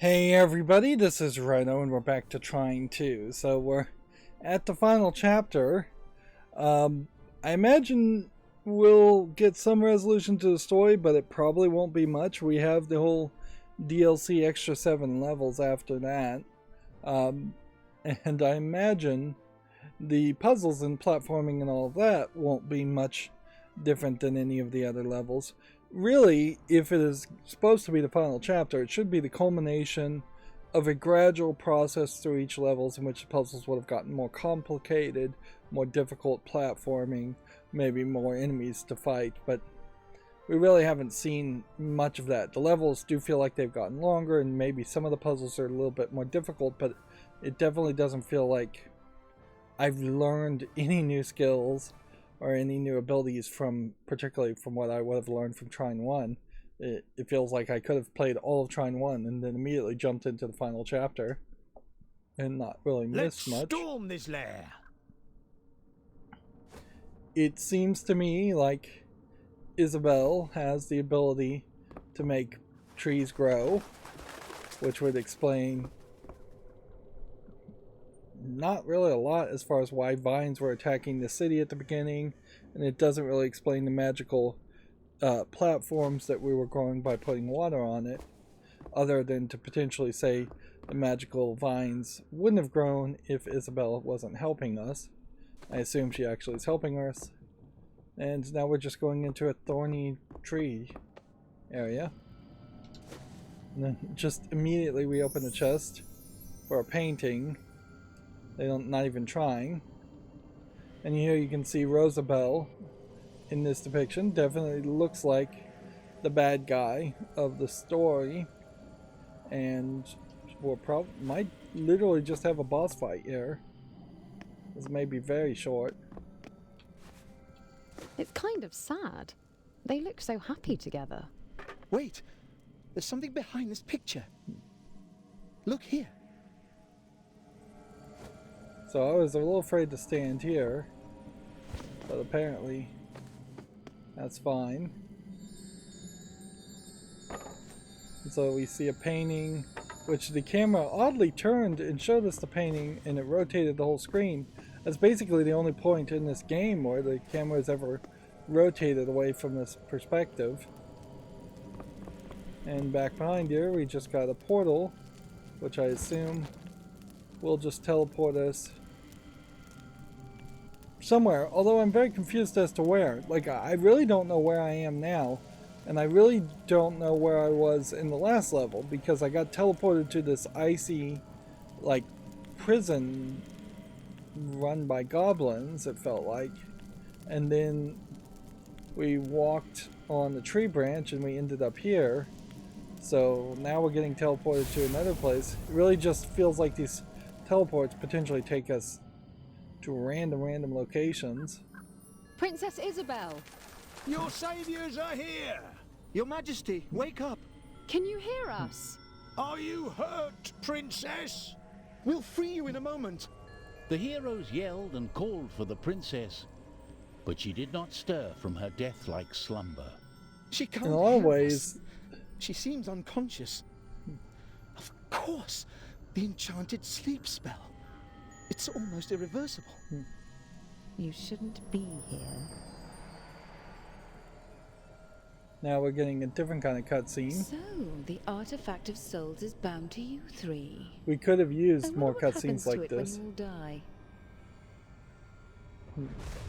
Hey everybody, this is Rydo and we're back to Trine 2. So we're at the final chapter. I imagine we'll get some resolution to the story, but it probably won't be much. We have the whole DLC extra 7 levels after that. And I imagine the puzzles and platforming and all of that won't be much different than any of the other levels. Really, if it is supposed to be the final chapter, it should be the culmination of a gradual process through each levels in which the puzzles would have gotten more complicated, more difficult platforming, maybe more enemies to fight, but we really haven't seen much of that. The levels do feel like they've gotten longer, and maybe some of the puzzles are a little bit more difficult, but it definitely doesn't feel like I've learned any new skills or any new abilities particularly from what I would have learned from Trine 1. It feels like I could have played all of Trine 1 and then immediately jumped into the final chapter and not really missed much. Let's storm this lair. It seems to me like Isabelle has the ability to make trees grow, which would explain not really a lot as far as why vines were attacking the city at the beginning, and it doesn't really explain the magical platforms that we were growing by putting water on it, other than to potentially say the magical vines wouldn't have grown if Isabelle wasn't helping us. I assume she actually is helping us. And now we're just going into a thorny tree area. And then just immediately we open the chest for a painting. Not even trying. And here you can see Rosabelle in this depiction. Definitely looks like the bad guy of the story. And we'll might literally just have a boss fight here. This may be very short. It's kind of sad. They look so happy together. Wait, there's something behind this picture. Look here. So I was a little afraid to stand here, but apparently that's fine. So we see a painting, which the camera oddly turned and showed us the painting, and it rotated the whole screen. That's basically the only point in this game where the camera has ever rotated away from this perspective. And back behind here we just got a portal, which I assume will just teleport us somewhere, although I'm very confused as to where. Like, I really don't know where I am now, and I really don't know where I was in the last level, because I got teleported to this icy, like, prison run by goblins, it felt like, and then we walked on the tree branch and we ended up here. So now we're getting teleported to another place. It really just feels like these teleports potentially take us to random locations. Princess Isabelle! Your saviors are here. Your Majesty, wake up. Can you hear us? Are you hurt, Princess? We'll free you in a moment. The heroes yelled and called for the princess, but she did not stir from her death-like slumber. She can't In a lot of hear ways, us. She seems unconscious. Of course, the enchanted sleep spell. It's almost irreversible. You shouldn't be here. now we're getting a different kind of cutscene. So, the artifact of souls is bound to you three. We could have I used wonder more what happens cutscenes to like it this. when you all die.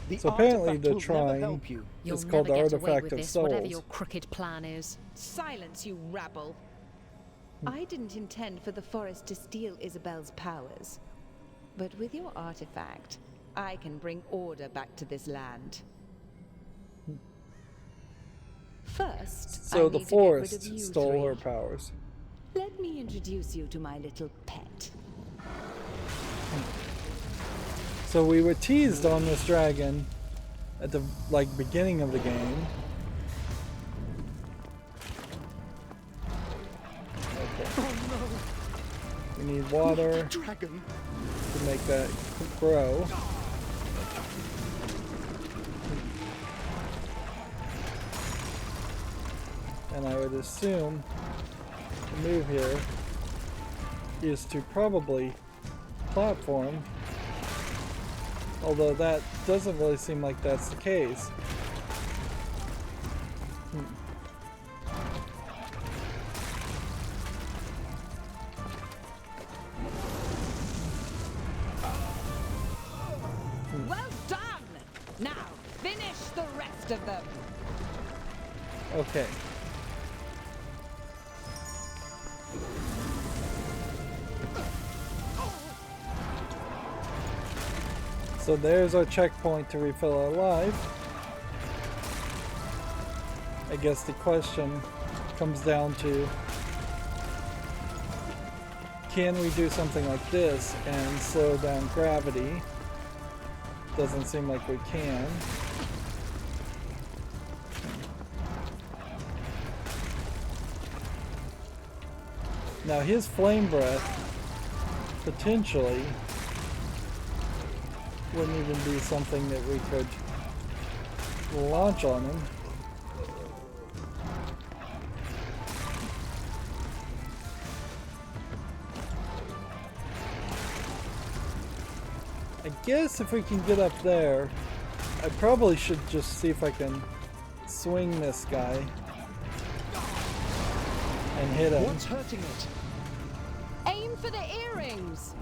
The So apparently artifact the will never Trine help you. You'll is called the never get away Artifact with of this, whatever Souls. your crooked plan is. Silence, you rabble! I didn't intend for the forest to steal Isabelle's powers. But with your artifact, I can bring order back to this land. First, So I the need to get rid of forest you stole three. her powers. Let me introduce you to my little pet. So we were teased on this dragon at the beginning of the game. Okay. Oh no! We need water Dragon! to make that grow. And I would assume the move here is to probably platform. Although that doesn't really seem like that's the case. Well done! Now, finish the rest of them! Okay. So there's our checkpoint to refill our life. I guess the question comes down to, can we do something like this and slow down gravity? Doesn't seem like we can. Now his flame breath potentially wouldn't even be something that we could launch on him. I guess if we can get up there, I probably should just see if I can swing this guy and hit him. What's hurting it? Aim for the earrings!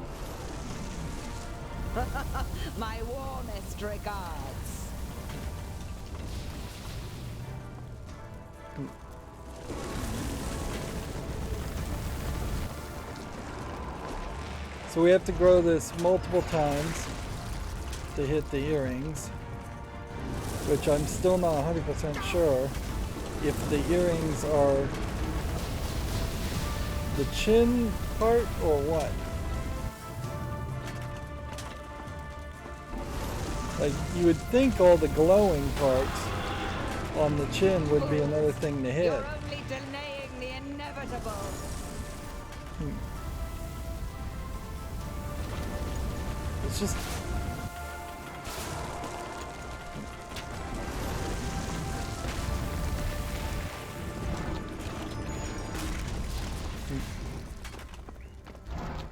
My warmest regards. So we have to grow this multiple times to hit the earrings, which I'm still not 100% sure if the earrings are the chin part or what. Like, you would think all the glowing parts on the chin would be another thing to hit. You're only delaying the inevitable. It's just...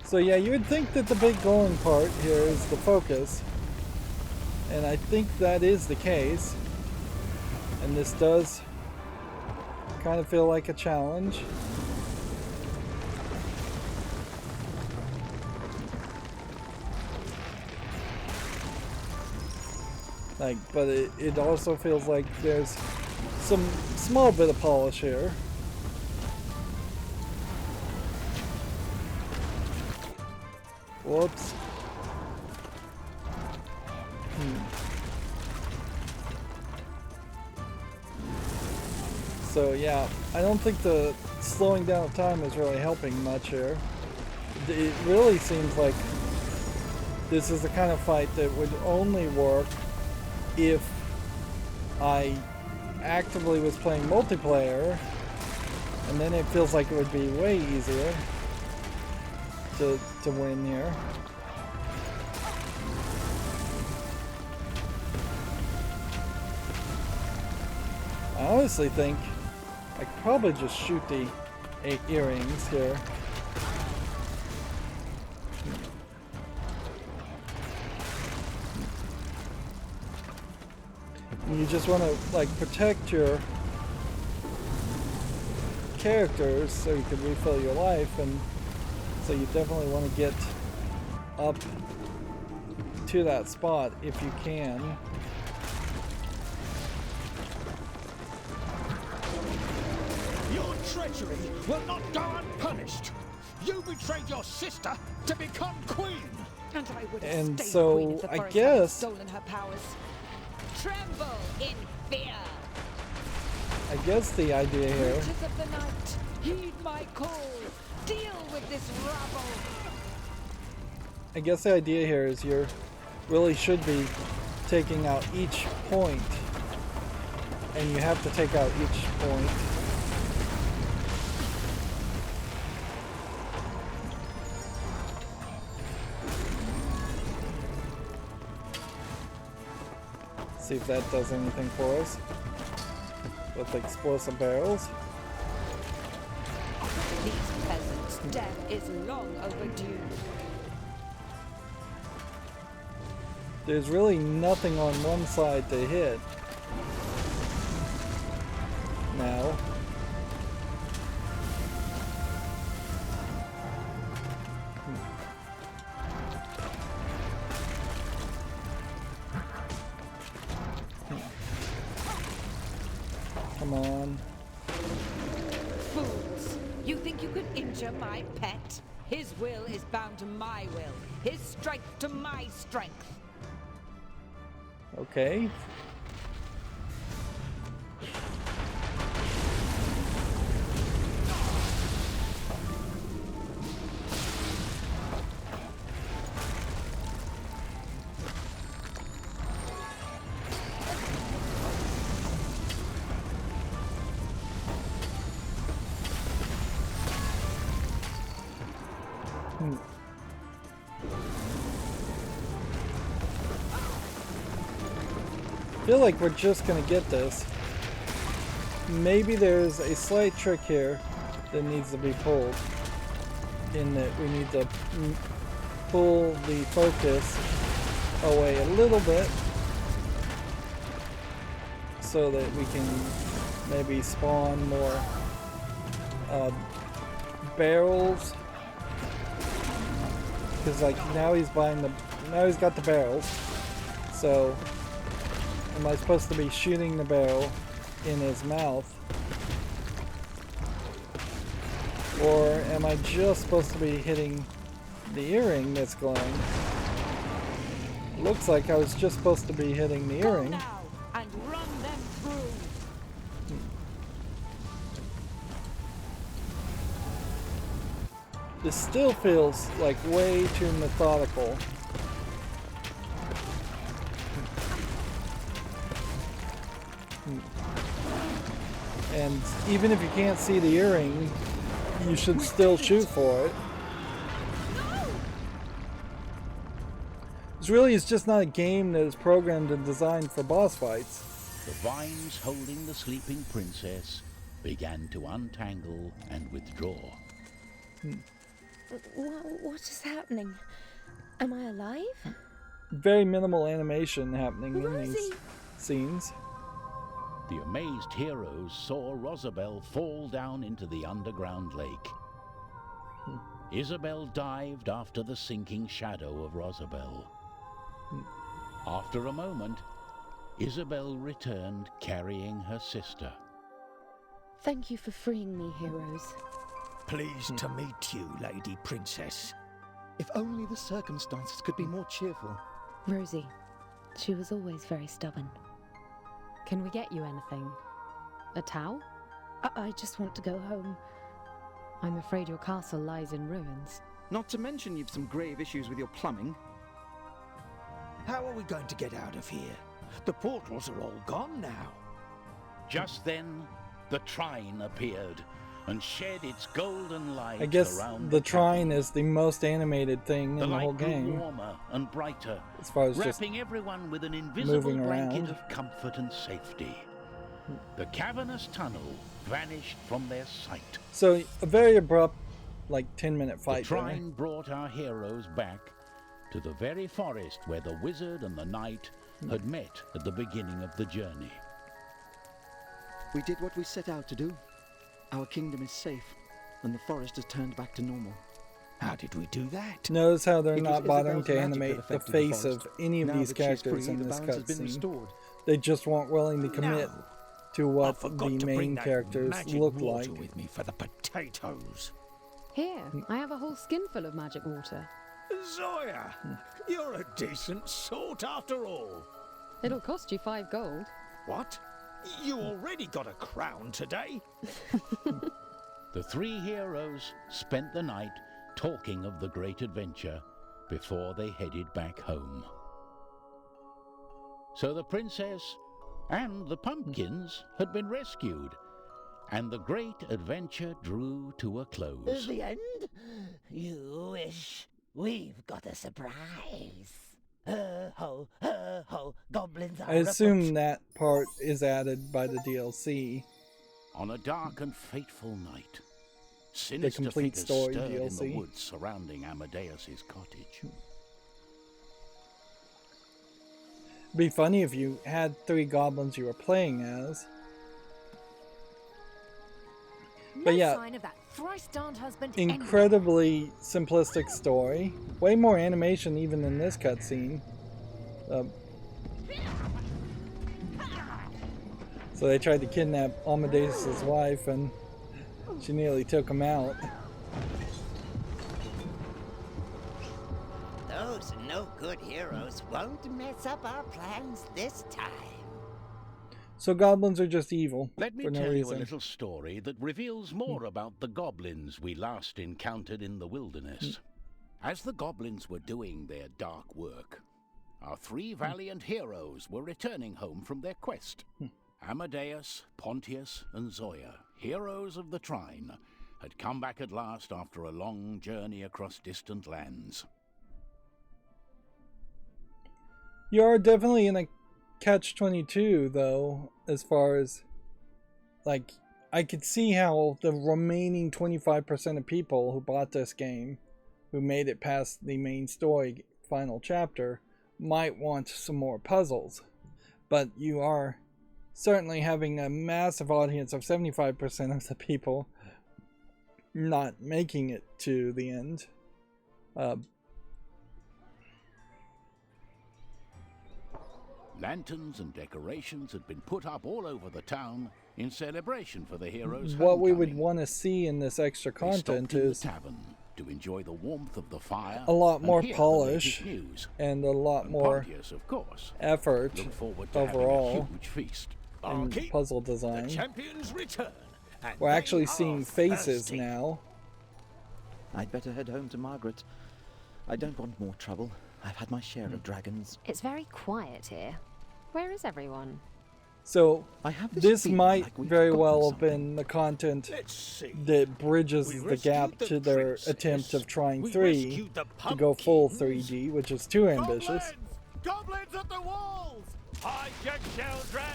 So yeah, you would think that the big glowing part here is the focus. And I think that is the case. And this does kind of feel like a challenge. Like, but it also feels like there's some small bit of polish here. Whoops. So yeah, I don't think the slowing down of time is really helping much here. It really seems like this is the kind of fight that would only work if I actively was playing multiplayer, and then it feels like it would be way easier to win here. I honestly think I could probably just shoot the 8 earrings here. And you just want to like protect your characters so you can refill your life, and so you definitely want to get up to that spot if you can. Your treachery will not go unpunished. You betrayed your sister to become queen. And I would have And stayed so, queen if the I forest guess- hadn't stolen her powers. Tremble in fear. I guess the idea here, Creatures of the night, heed my call. Deal with this rabble. I guess the idea here is you really should be taking out each point, and you have to take out each point. See if that does anything for us with explosive barrels. These peasants death is long overdue. There's really nothing on one side to hit. Now. Come on. Fools! You think you could injure my pet? His will is bound to my will. His strength to my strength. Okay. I feel like we're just gonna get this. Maybe there's a slight trick here that needs to be pulled, in that we need to pull the focus away a little bit so that we can maybe spawn more barrels, because like now he's got the barrels, so am I supposed to be shooting the barrel in his mouth? Or am I just supposed to be hitting the earring that's glowing? Looks like I was just supposed to be hitting the earring. Go now and run them through. This still feels like way too methodical. And even if you can't see the earring, you should still shoot for it. It's just not a game that is programmed and designed for boss fights. The vines holding the sleeping princess began to untangle and withdraw. What is happening? Am I alive? Very minimal animation happening in Rosie! these scenes. The amazed heroes saw Rosabelle fall down into the underground lake. Isabel dived after the sinking shadow of Rosabelle. After a moment, Isabel returned carrying her sister. Thank you for freeing me, heroes. Pleased to meet you, Lady Princess. If only the circumstances could be more cheerful. Rosie, she was always very stubborn. Can we get you anything? A towel? I just want to go home. I'm afraid your castle lies in ruins. Not to mention you've some grave issues with your plumbing. How are we going to get out of here? The portals are all gone now. Just then, the Trine appeared and shed its golden light I guess around the Trine is the most animated thing in the whole light grew game, warmer and brighter, as far as just wrapping everyone with an invisible moving blanket around. of comfort and safety. The cavernous tunnel vanished from their sight. So a very abrupt, like 10-minute The fight. Trine brought our heroes back to the very forest where the wizard and the knight had met at the beginning of the journey. We did what we set out to do. Our kingdom is safe, and the forest has turned back to normal. How did we do that? Notice how they're It was not bothering Isabel's to magic animate that the affected face forest. of any of Now these that she's characters free, in the this balance has been cutscene. restored. They just weren't willing to commit No. to I what forgot the to main bring that characters magic look water like. with me for the potatoes. Here, I have a whole skinful of magic water. Zoya, you're a decent sort after all. It'll cost you 5 gold. What? You already got a crown today? The three heroes spent the night talking of the great adventure before they headed back home. So the princess and the pumpkins had been rescued, and the great adventure drew to a close. The end? You wish. We've got a surprise. Ho, goblins are I assume afoot. that part is added by the DLC. On a dark and fateful night, Sinister complete figures story stirred in the DLC. woods surrounding Amadeus's cottage. It'd be funny if you had 3 goblins you were playing as. But yeah, sign of that thrice-darned husband incredibly simplistic story. Way more animation even in this cutscene. So they tried to kidnap Amadeus' wife and she nearly took him out. Those no-good heroes won't mess up our plans this time. So goblins are just evil Let me for no tell you a reason. little story that reveals more about the goblins we last encountered in the wilderness. As the goblins were doing their dark work, our 3 valiant heroes were returning home from their quest. Amadeus, Pontius, and Zoya, heroes of the Trine, had come back at last after a long journey across distant lands. You are definitely in a catch-22 though, as far as, like, I could see how the remaining 25% of people who bought this game, who made it past the main story final chapter, might want some more puzzles. But you are certainly having a massive audience of 75% of the people not making it to the end. Lanterns and decorations had been put up all over the town in celebration for the heroes' What we would homecoming. want to see in this extra They content stopped in is the tavern to enjoy the warmth of the fire, a lot and more hear the polish latest news. and a lot And more Pontius, of course, effort looked forward to overall having a huge feast. in puzzle design. Champions return. And We're they actually are seeing faces thirsty. now. I'd better head home to Margaret. I don't want more trouble. I've had my share of dragons. It's very quiet here. Where is everyone? So I have this feeling might like we've very forgotten well have something. been the content Let's see. that bridges We the gap rescued the to their princess. attempt of trying We 3 rescued the to go full pumpkins. 3D, which is too ambitious. Goblins at the walls! Hide your children!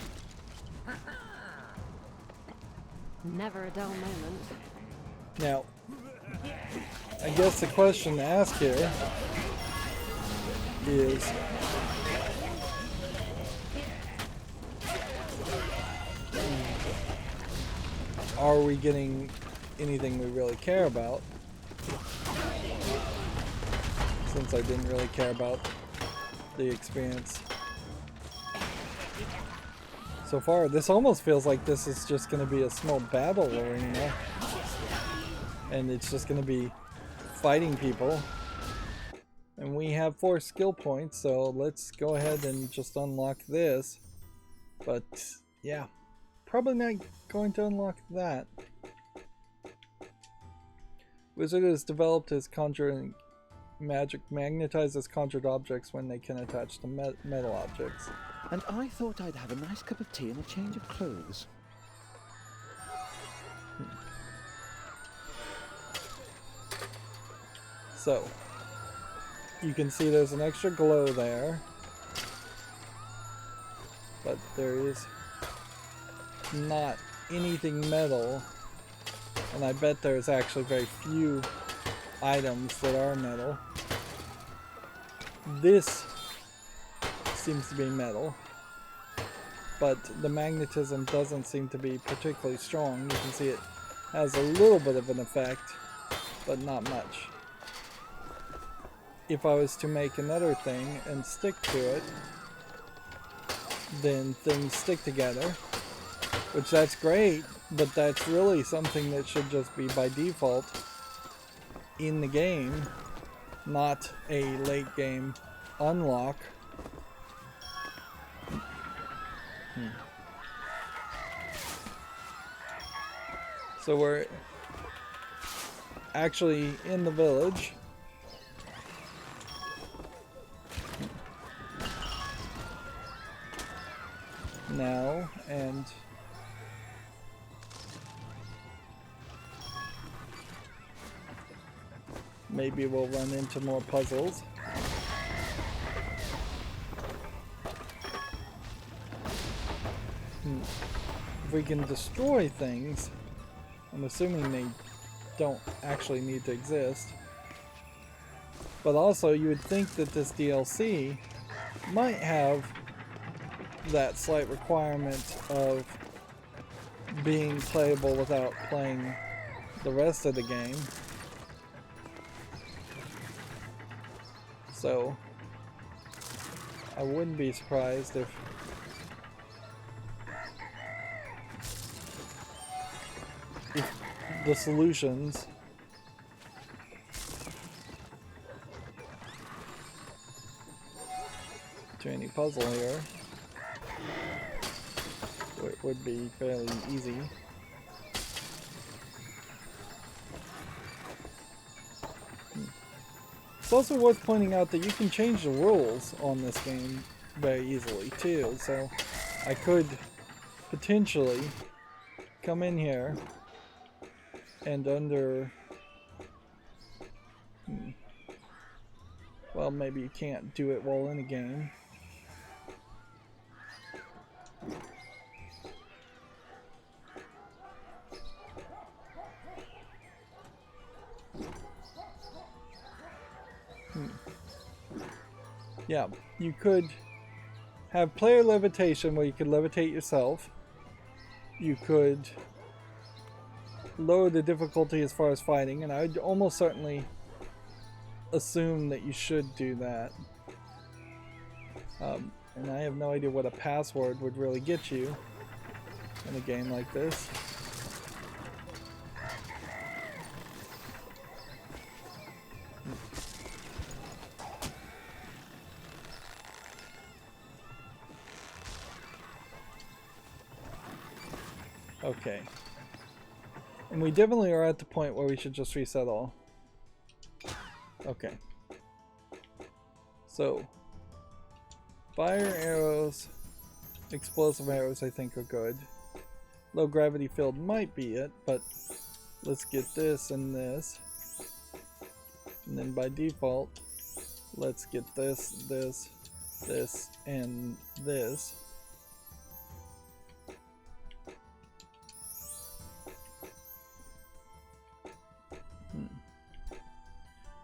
Never a dull moment. Now, I guess the question to ask here is, are we getting anything we really care about? Since I didn't really care about the experience so far. This almost feels like this is just going to be a small battle arena. And it's just going to be fighting people. And we have 4 skill points, so let's go ahead and just unlock this. But yeah, probably not going to unlock that. Wizard has developed his conjuring magic magnetizes conjured objects when they can attach to metal objects. And I thought I'd have a nice cup of tea and a change of clothes. So, you can see there's an extra glow there, but there is not anything metal, and I bet there's actually very few items that are metal. This seems to be metal, but the magnetism doesn't seem to be particularly strong. You can see it has a little bit of an effect, but not much. If I was to make another thing and stick to it, then things stick together, which that's great, but that's really something that should just be by default in the game, not a late game unlock. So we're actually in the village. Now, and maybe we'll run into more puzzles. If we can destroy things, I'm assuming they don't actually need to exist. But also, you would think that this DLC might have that slight requirement of being playable without playing the rest of the game. So, I wouldn't be surprised if the solutions to any puzzle here would be fairly easy. It's also worth pointing out that you can change the rules on this game very easily too, so I could potentially come in here and under... well, maybe you can't do it while in a game. Yeah, you could have player levitation where you could levitate yourself. You could lower the difficulty as far as fighting, and I would almost certainly assume that you should do that. And I have no idea what a password would really get you in a game like this. Okay. And we definitely are at the point where we should just reset all. Okay. So, fire arrows, explosive arrows I think are good. Low gravity field might be it, but let's get this and this. And then by default, let's get this, this, this, and this.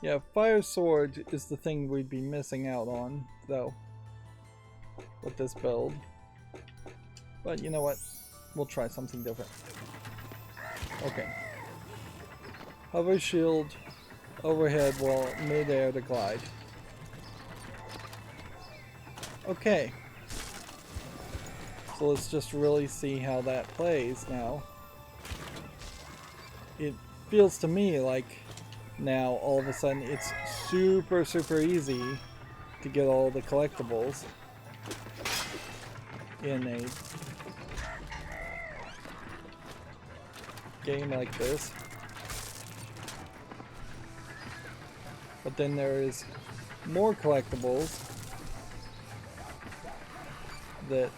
Yeah, fire sword is the thing we'd be missing out on, though, with this build. But you know what? We'll try something different. Okay. Hover shield overhead while mid-air to glide. Okay. So let's just really see how that plays now. It feels to me like now all of a sudden it's super easy to get all the collectibles in a game like this. But then there is more collectibles that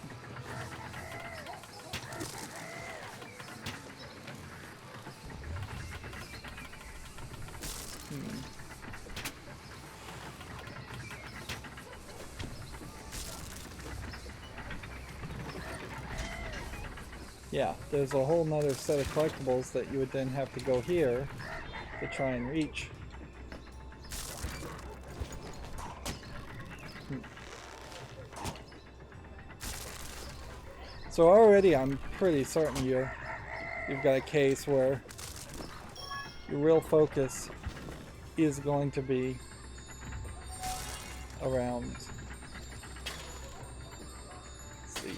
yeah, there's a whole nother set of collectibles that you would then have to go here to try and reach. So already I'm pretty certain you've got a case where your real focus is going to be around, let's see,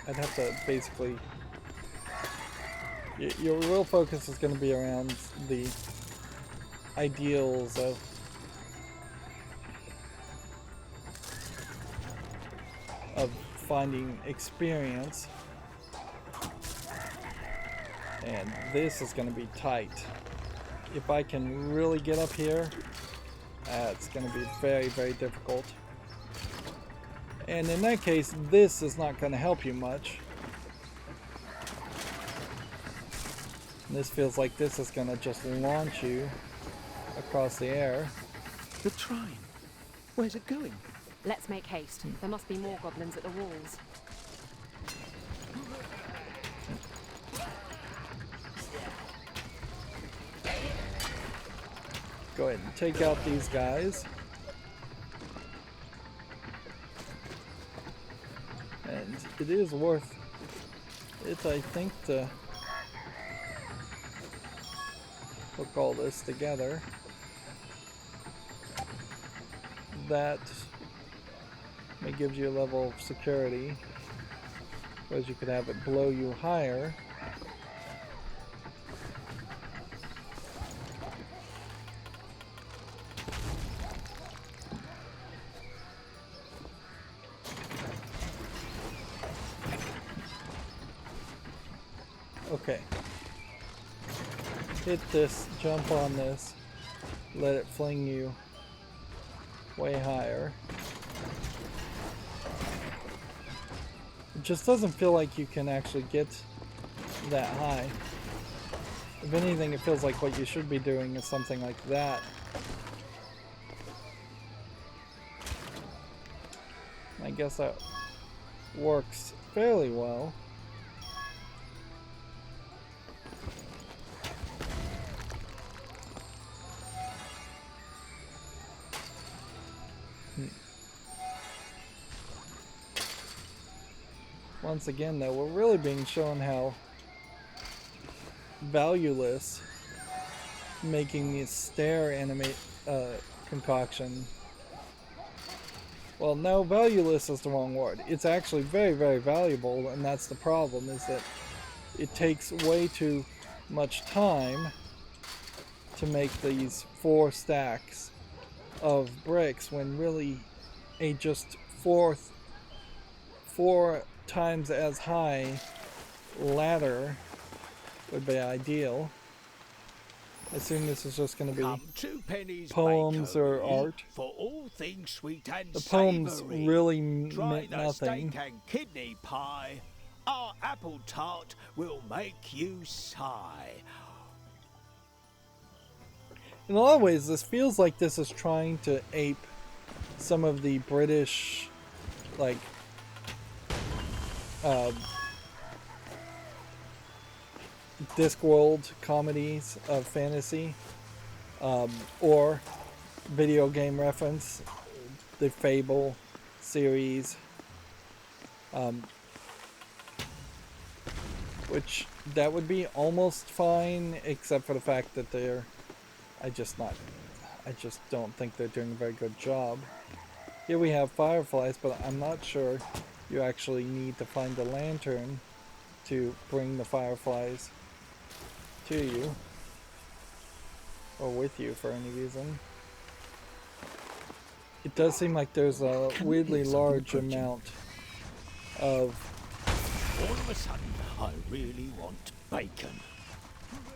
I'd have to basically, your real focus is going to be around the ideals of finding experience, and this is going to be tight. If I can really get up here, it's going to be very difficult. And in that case, this is not going to help you much. And this feels like this is going to just launch you across the air. The Trine. Where's it going? Let's make haste. There must be more goblins at the walls. go ahead and take out these guys. And it is worth it, I think, to hook all this together. That gives you a level of security, whereas you could have it blow you higher. Okay. Hit this, jump on this, let it fling you way higher. It just doesn't feel like you can actually get that high. If anything, it feels like what you should be doing is something like that. I guess that works fairly well. Once again, though, we're really being shown how valueless making the stair animate concoction. Well, no, valueless is the wrong word. It's actually very, very valuable, and that's the problem, is that it takes way too much time to make these 4 stacks of bricks when really a just 4 times as high ladder would be ideal. I assume this is just going to be poems or art. For all things sweet and the poems savoury, really try meant the nothing. steak and kidney pie. Our apple tart will make you sigh. In a lot of ways, this feels like this is trying to ape some of the British, like, Discworld comedies of fantasy, or video game reference, the Fable series, which that would be almost fine, except for the fact that they're, I just don't think they're doing a very good job. Here we have fireflies, but I'm not sure you actually need to find a lantern to bring the fireflies to you, or with you for any reason. It does seem like there's a weirdly large amount of... All of a sudden, I really want bacon.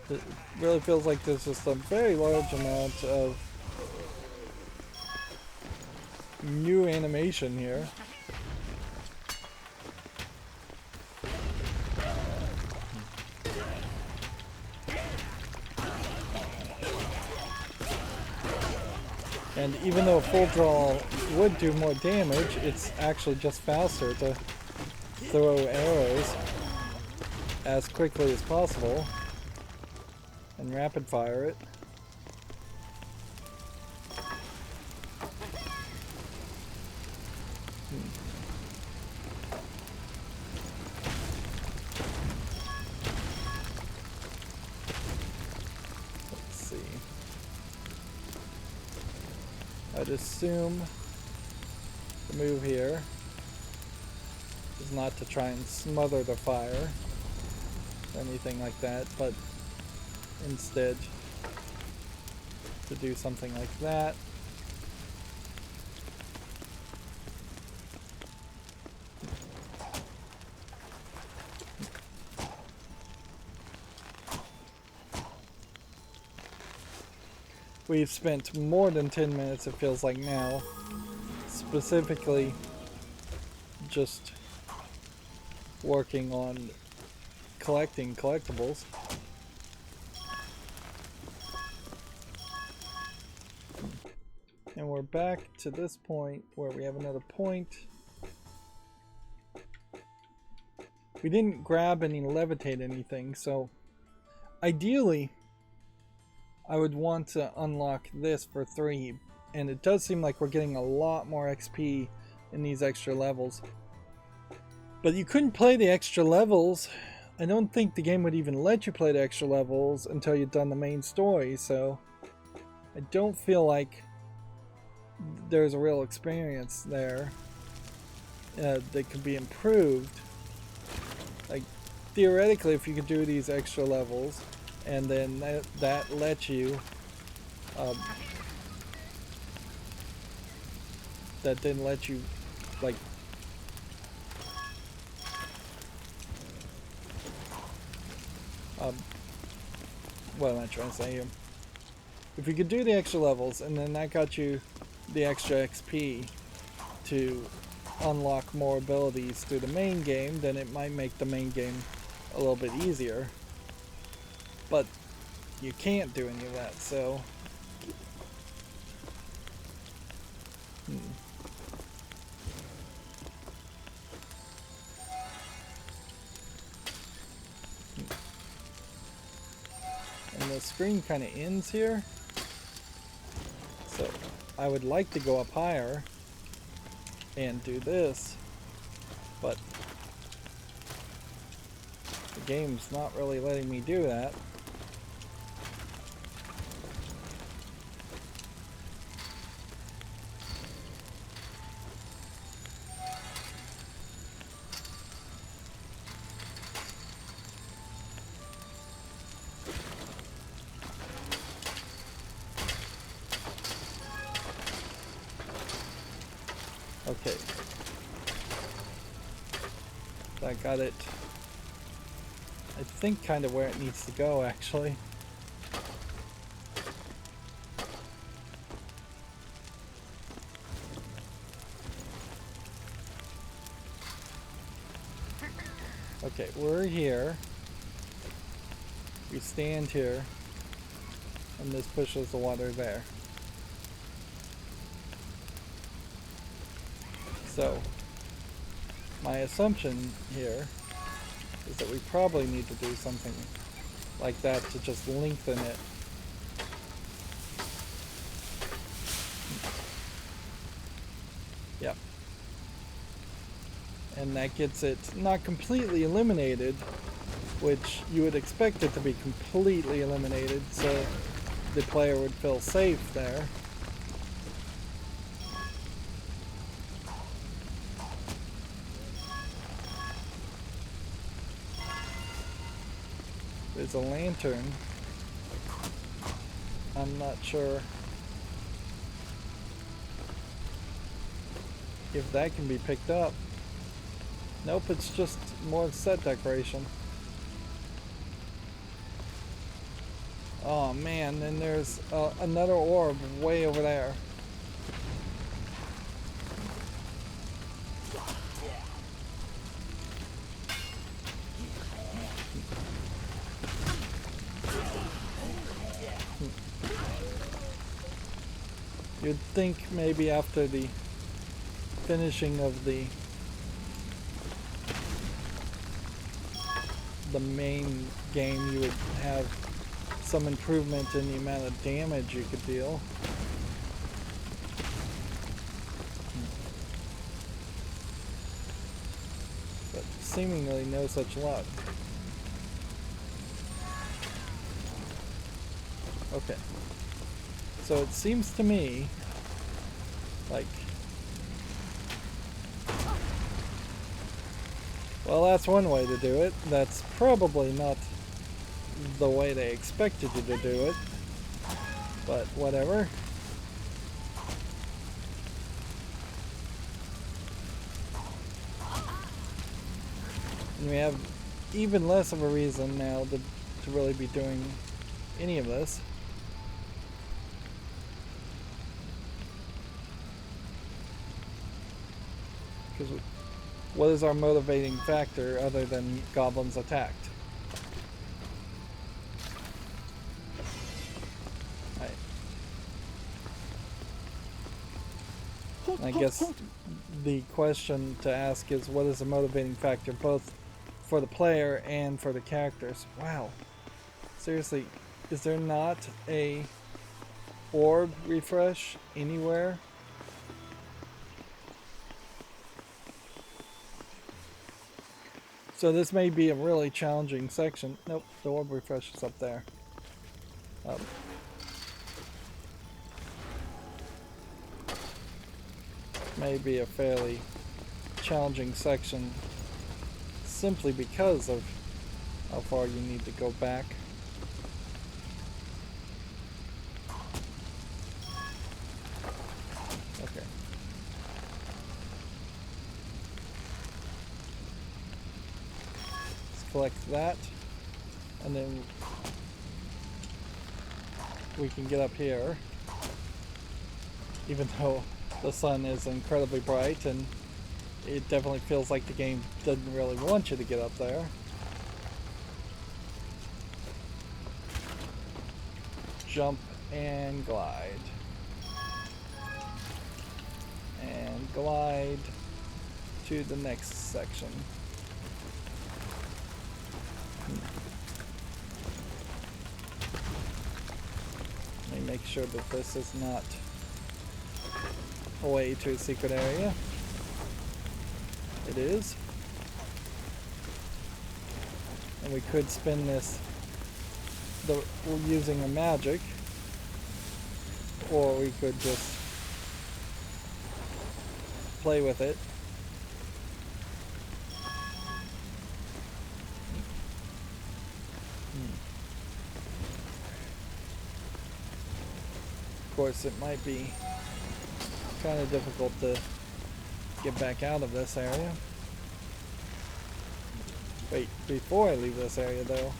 It really feels like there's just a very large amount of new animation here. And even though full draw would do more damage, it's actually just faster to throw arrows as quickly as possible and rapid fire it. Let's see. I'd assume the move here is not to try and smother the fire or anything like that, but instead to do something like that. We've spent more than 10 minutes, it feels like now, specifically just working on collecting collectibles. And we're back to this point where we have another point. We didn't grab any levitate anything, so ideally I would want to unlock this for 3, and it does seem like we're getting a lot more XP in these extra levels. But you couldn't play the extra levels. I don't think the game would even let you play the extra levels until you've done the main story, so I don't feel like there's a real experience there that could be improved. Like, theoretically, if you could do these extra levels and then that lets you that didn't let you, like, what am I trying to say here? If you could do the extra levels and then that got you the extra XP to unlock more abilities through the main game, then it might make the main game a little bit easier. But you can't do any of that, so... And the screen kind of ends here. So I would like to go up higher and do this, but the game's not really letting me do that. Okay. I got it, I think, kind of where it needs to go, actually. Okay, we're here. We stand here, and this pushes the water there. So, my assumption here is that we probably need to do something like that to just lengthen it. Yep. And that gets it not completely eliminated, which you would expect it to be completely eliminated, so the player would feel safe there. There's a lantern. I'm not sure if that can be picked up. Nope, it's just more set decoration. Oh man, then there's another orb way over there. You'd think maybe after the finishing of the main game you would have some improvement in the amount of damage you could deal. But seemingly no such luck. Okay. So it seems to me like, well, that's one way to do it. That's probably not the way they expected you to do it, but whatever. And we have even less of a reason now to really be doing any of this. Because what is our motivating factor other than goblins attacked? Right. I guess the question to ask is, what is the motivating factor both for the player and for the characters? Wow. Seriously, is there not a orb refresh anywhere? So this may be a really challenging section. Nope, the orb refresh is up there. May be a fairly challenging section simply because of how far you need to go back. Okay. Let's collect that, and then we can get up here, even though the sun is incredibly bright and it definitely feels like the game doesn't really want you to get up there. Jump and glide. And glide to the next section. Let me make sure that this is not a way to a secret area. It is. And we could spin this using a magic, or we could just play with it. Of course, it might be kind of difficult to get back out of this area. Wait, before I leave this area though,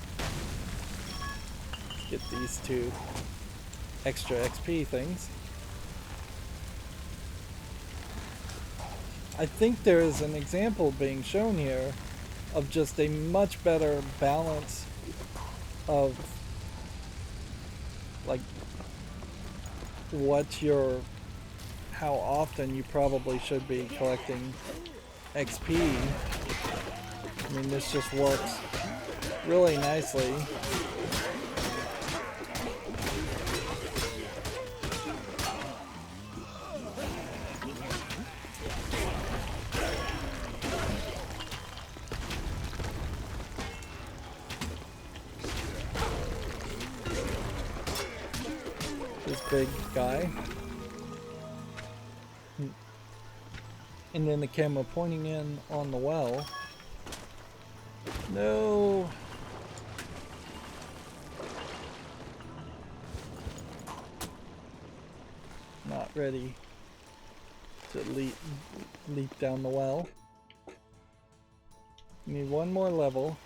let's get these two extra XP things. I think there is an example being shown here of just a much better balance of like how often you probably should be collecting XP. I mean, this just works really nicely. This big guy. And then the camera pointing in on the well. No. Not ready to leap down the well. Need one more level.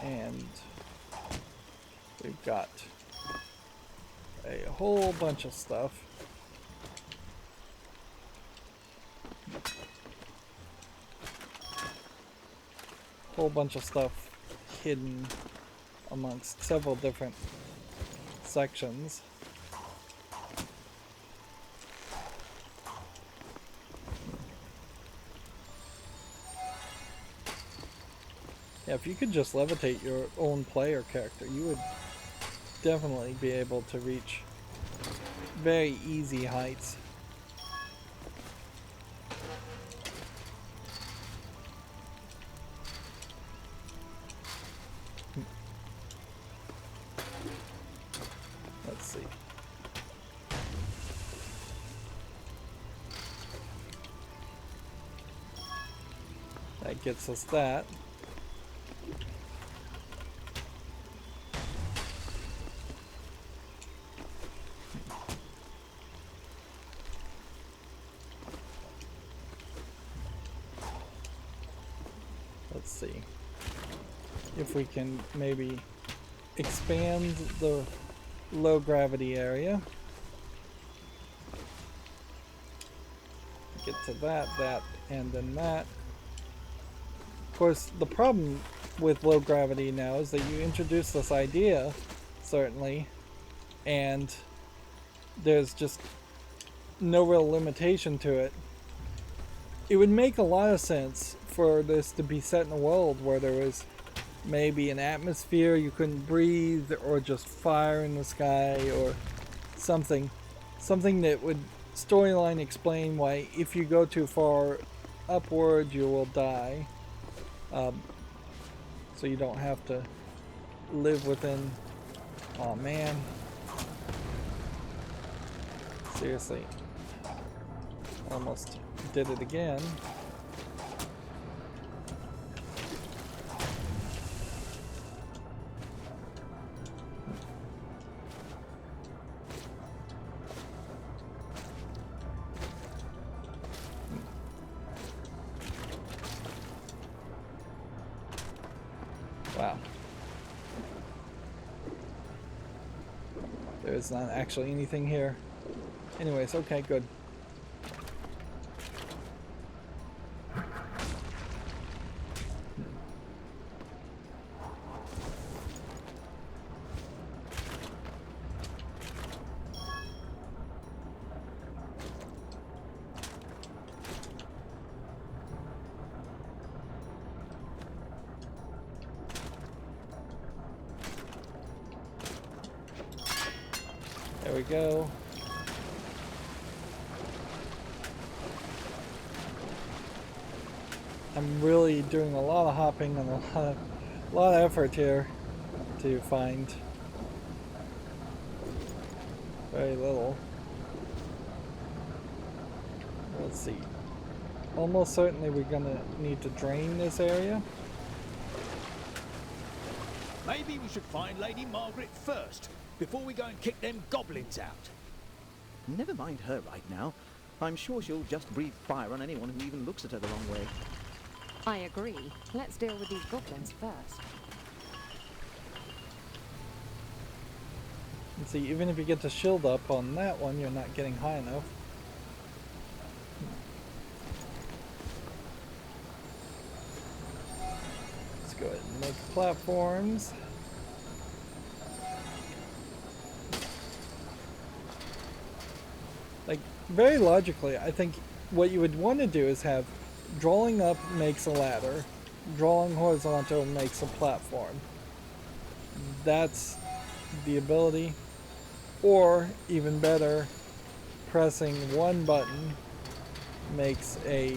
And we've got a whole bunch of stuff. Whole bunch of stuff hidden amongst several different sections. Yeah, if you could just levitate your own player character, you would definitely be able to reach very easy heights. Let's see. That gets us that. Let's see if we can maybe expand the low gravity area. Get to that, and then that. Of course, the problem with low gravity now is that you introduce this idea, certainly, and there's just no real limitation to it. It would make a lot of sense for this to be set in a world where there was maybe an atmosphere you couldn't breathe, or just fire in the sky, or something that would storyline explain why if you go too far upward you will die, so you don't have to live within. Oh man, seriously, almost did it again. Wow. There's not actually anything here. Anyways, okay, good. There we go. I'm really doing a lot of hopping and a lot of effort here to find very little. Let's see. Almost certainly we're gonna need to drain this area. Maybe we should find Lady Margaret first, before we go and kick them goblins out. Never mind her right now. I'm sure she'll just breathe fire on anyone who even looks at her the wrong way. I agree. Let's deal with these goblins first. And see, even if you get the shield up on that one, you're not getting high enough. Let's go ahead and make platforms. Like, very logically, I think what you would want to do is have drawing up makes a ladder, drawing horizontal makes a platform. That's the ability. Or, even better, pressing one button makes a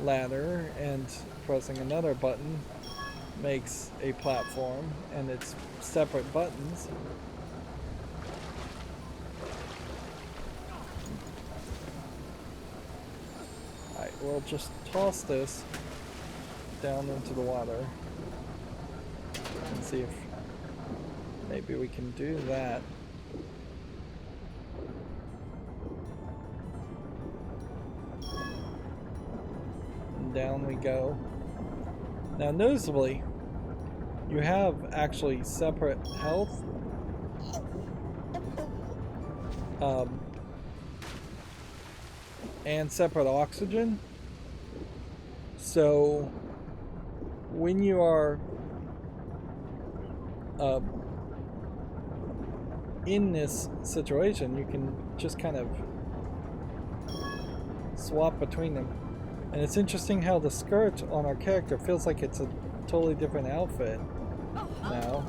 ladder, and pressing another button makes a platform, and it's separate buttons. Alright, we'll just toss this down into the water and see if maybe we can do that. And down we go. Now noticeably, you have actually separate health. And separate oxygen. So when you are in this situation, you can just kind of swap between them. And it's interesting how the skirt on our character feels like it's a totally different outfit now.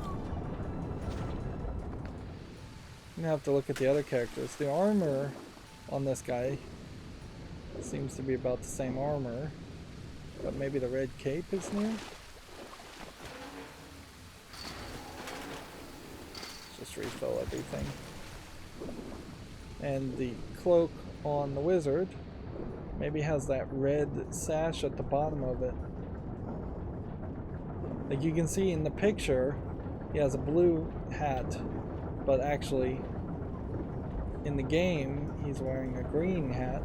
I'm gonna have to look at the other characters. The armor on this guy seems to be about the same armor, but maybe the red cape is new. Just refill everything. And the cloak on the wizard maybe has that red sash at the bottom of it. Like you can see in the picture, he has a blue hat, but actually in the game he's wearing a green hat.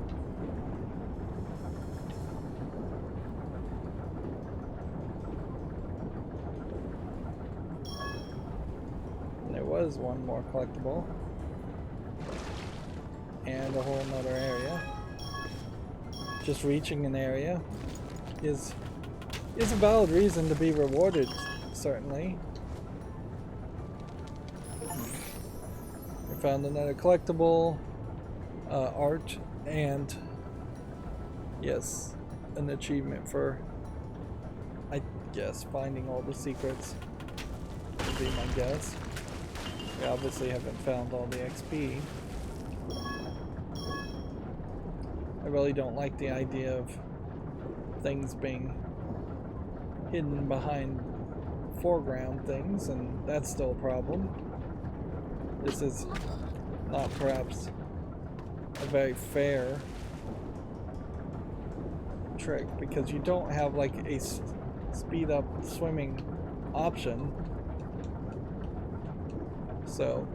There was one more collectible. And a whole nother area. Just reaching an area is a valid reason to be rewarded, certainly. We found another collectible, art, and yes, an achievement for guess finding all the secrets would be my guess. We obviously haven't found all the XP. I really don't like the idea of things being hidden behind foreground things, and that's still a problem. This is not perhaps a very fair trick because you don't have like a speed up swimming option. So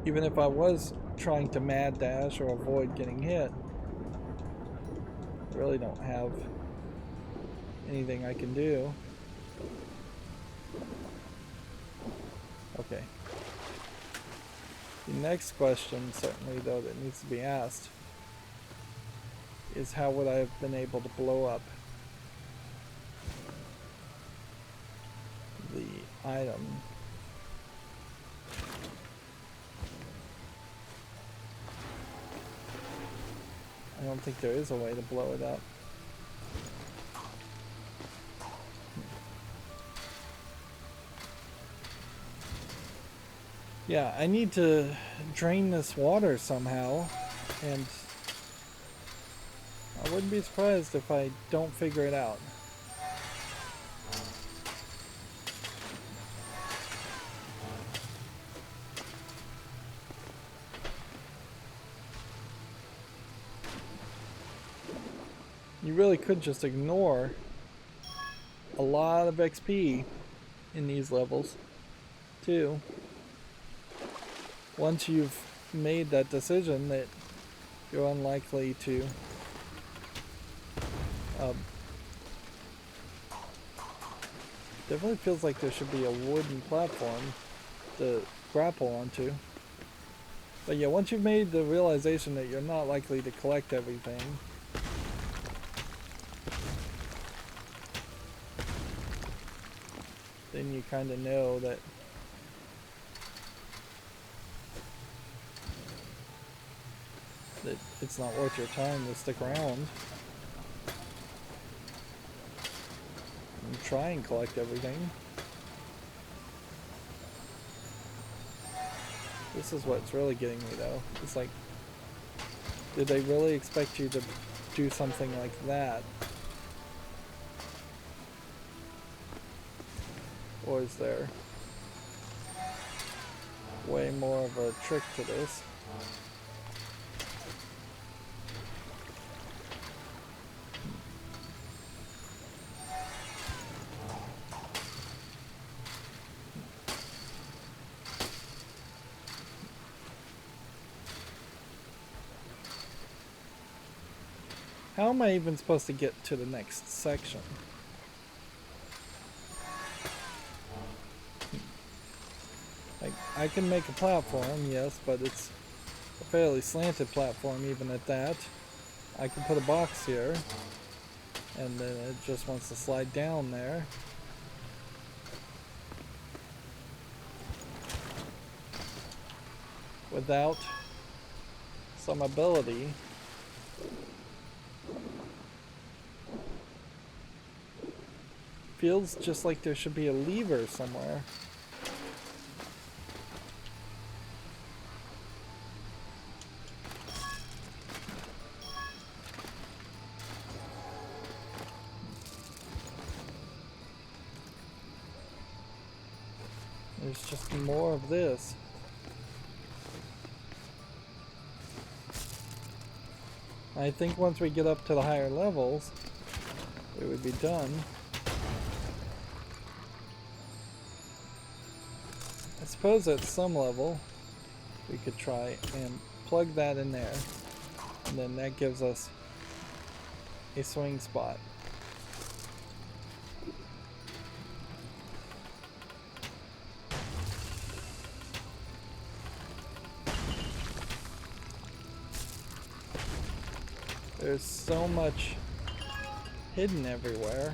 even if I was trying to mad dash or avoid getting hit, I really don't have anything I can do. Okay. The next question, certainly though, that needs to be asked is how would I have been able to blow up the item? I don't think there is a way to blow it up. Yeah, I need to drain this water somehow, and I wouldn't be surprised if I don't figure it out. You really could just ignore a lot of XP in these levels, too. Once you've made that decision that you're unlikely to definitely feels like there should be a wooden platform to grapple onto. But yeah, once you've made the realization that you're not likely to collect everything, then you kind of know that it's not worth your time to stick around and try and collect everything. This is what's really getting me though. It's like, did they really expect you to do something like that? Or is there way more of a trick to this? How am I even supposed to get to the next section? Like, I can make a platform, yes, but it's a fairly slanted platform even at that. I can put a box here, and then it just wants to slide down there. Without some ability. Feels just like there should be a lever somewhere. There's just more of this. I think once we get up to the higher levels, it would be done. I suppose at some level we could try and plug that in there, and then that gives us a swing spot. There's so much hidden everywhere.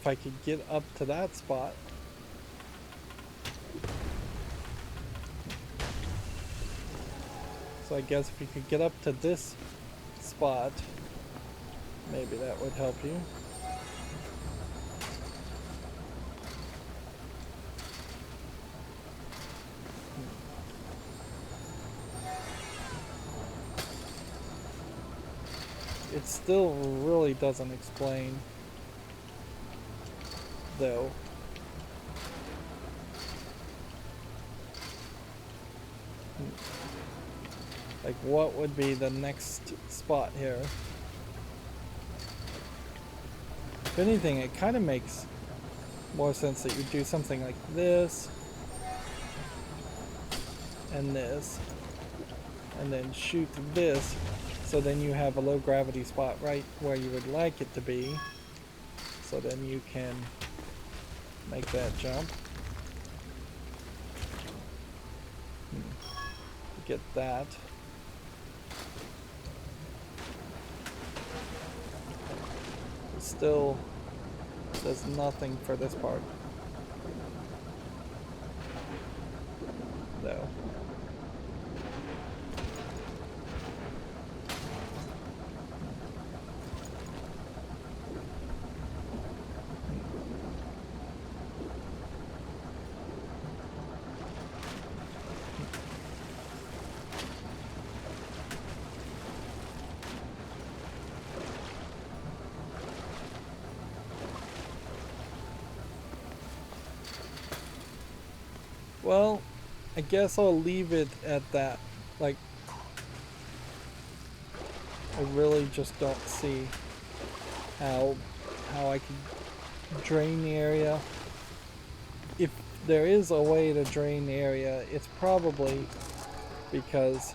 if I could get up to that spot. So I guess if you could get up to this spot, maybe that would help you. It still really doesn't explain, though. Like, what would be the next spot here? If anything, it kind of makes more sense that you do something like this, and this, and then shoot this, so then you have a low gravity spot right where you would like it to be, so then you can make that jump. Get that. Still does nothing for this part, though. Well, I guess I'll leave it at that. Like, I really just don't see how I can drain the area. If there is a way to drain the area, it's probably because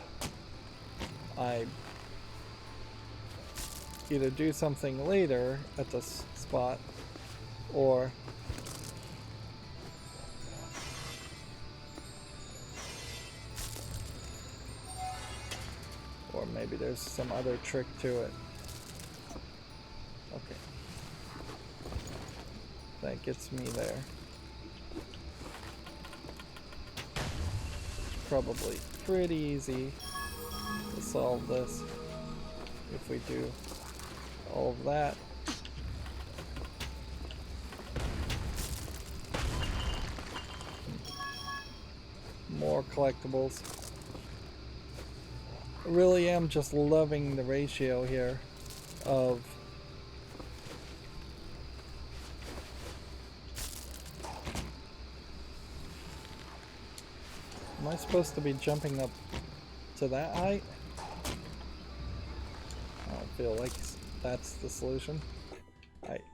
I either do something later at this spot, or maybe there's some other trick to it. Okay. That gets me there. It's probably pretty easy to solve this if we do all of that. More collectibles. I really am just loving the ratio here of am I supposed to be jumping up to that height? I don't feel like that's the solution. Alright.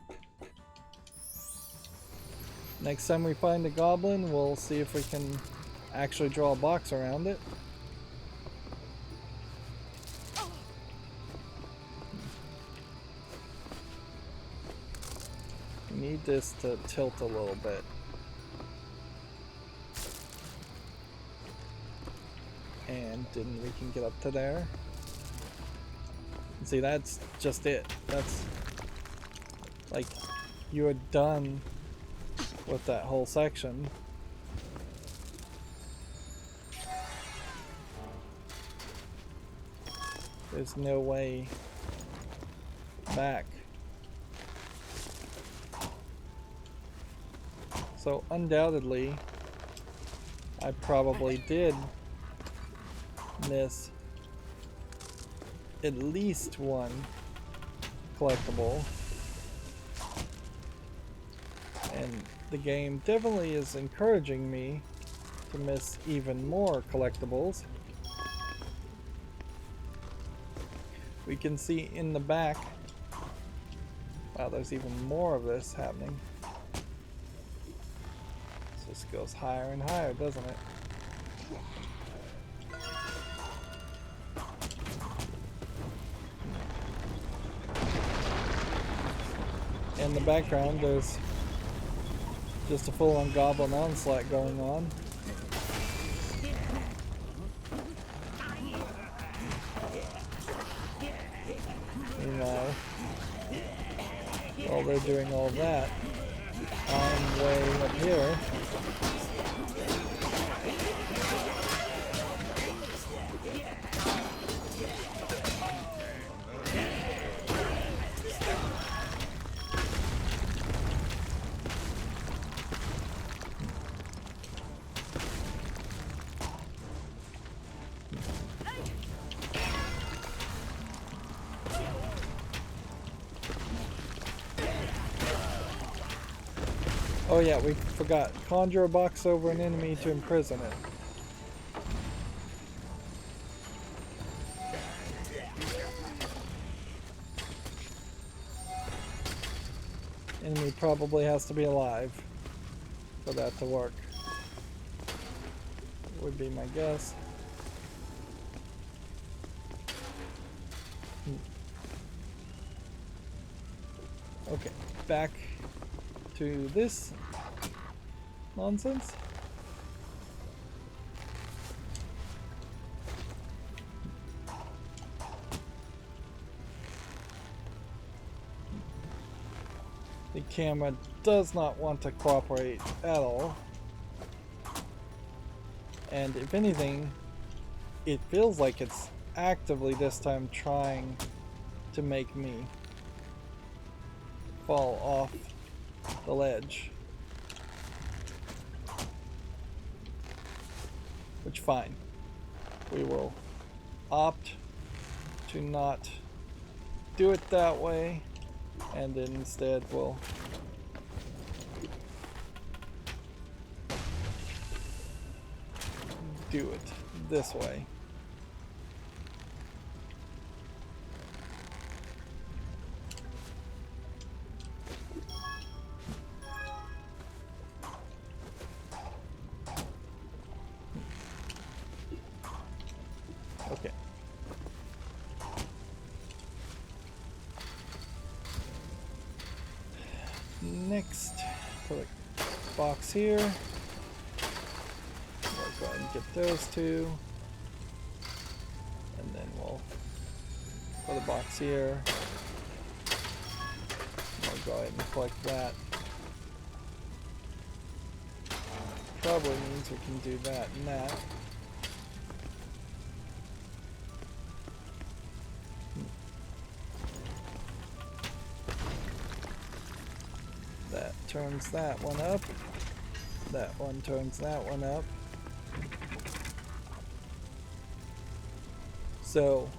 Next time we find a goblin, we'll see if we can actually draw a box around it. Need this to tilt a little bit. And then we can get up to there. See, that's just it. That's like you are done with that whole section. There's no way back. So undoubtedly, I probably did miss at least one collectible. And the game definitely is encouraging me to miss even more collectibles. We can see in the back, wow, there's even more of this happening. This goes higher and higher, doesn't it? In the background, there's just a full-on goblin onslaught going on. Meanwhile, while they're doing all that, I'm way up here. Oh yeah, we forgot. Conjure a box over an enemy to imprison it. Enemy probably has to be alive for that to work. Would be my guess. Okay, back to this nonsense. The camera does not want to cooperate at all. And if anything, it feels like it's actively this time trying to make me fall off the ledge. Which, fine. We will opt to not do it that way, and instead we'll do it this way. Okay. Next, put a box here. We'll go ahead and get those two. And then we'll put a box here. We'll go ahead and collect that. Probably means we can do that and that. That turns that one up. That one turns that one up. So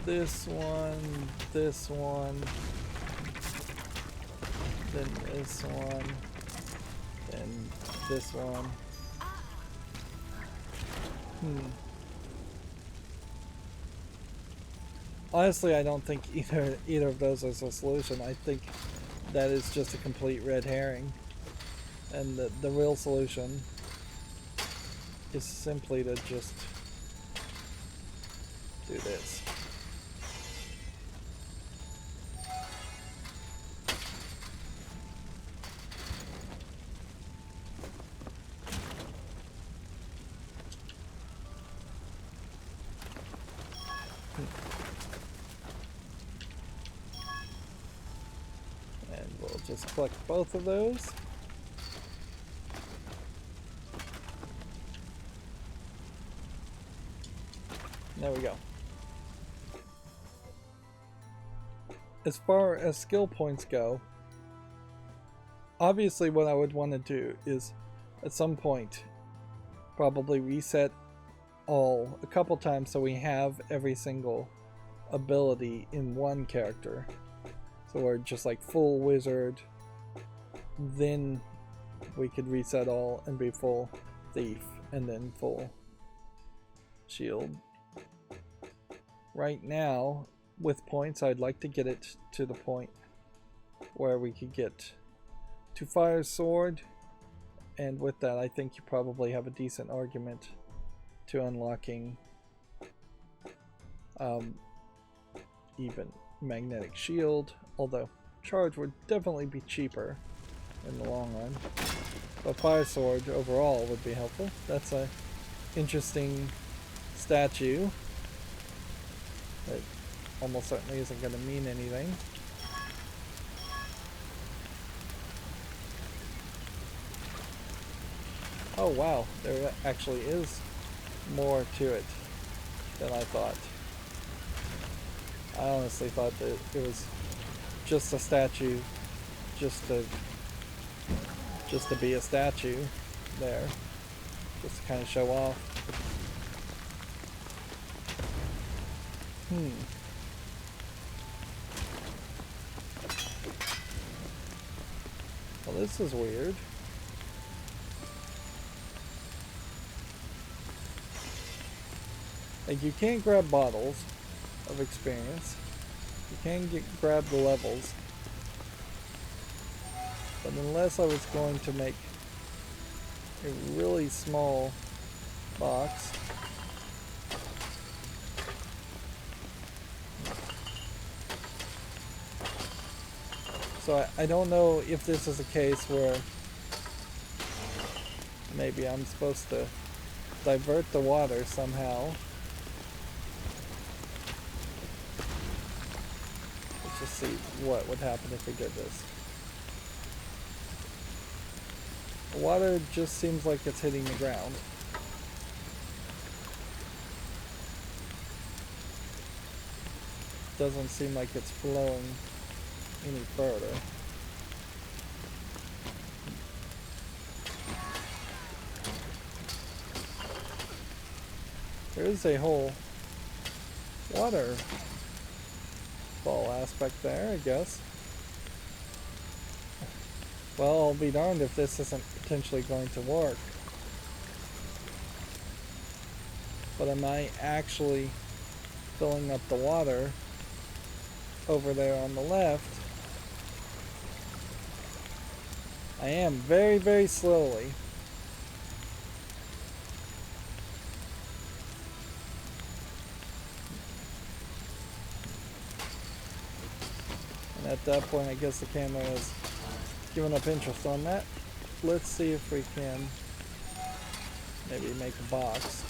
this one, then this one, then this one. Honestly, I don't think either of those is a solution. I think that is just a complete red herring. And the real solution is simply to just do this. And we'll just collect both of those. There we go. As far as skill points go, obviously what I would want to do is at some point probably reset all a couple times so we have every single ability in one character. So we're just like full wizard, then we could reset all and be full thief, and then full shield. Right now, with points, I'd like to get it to the point where we could get to fire sword, and with that I think you probably have a decent argument to unlocking even magnetic shield, although charge would definitely be cheaper in the long run. But fire sword overall would be helpful. That's a interesting statue that almost certainly isn't going to mean anything. Oh wow, there actually is more to it than I thought. I honestly thought that it was just a statue, just to be a statue there, just to kind of show off. Well, this is weird. Like, you can't grab bottles of experience. You can grab the levels. But unless I was going to make a really small box, so I don't know if this is a case where maybe I'm supposed to divert the water somehow. Let's just see what would happen if we did this. The water just seems like it's hitting the ground. Doesn't seem like it's flowing any further. There is a whole waterfall aspect there, I guess. Well, I'll be darned if this isn't potentially going to work. But am I actually filling up the water over there on the left? I am, very, very slowly. And at that point, I guess the camera is giving up interest on that. Let's see if we can maybe make a box.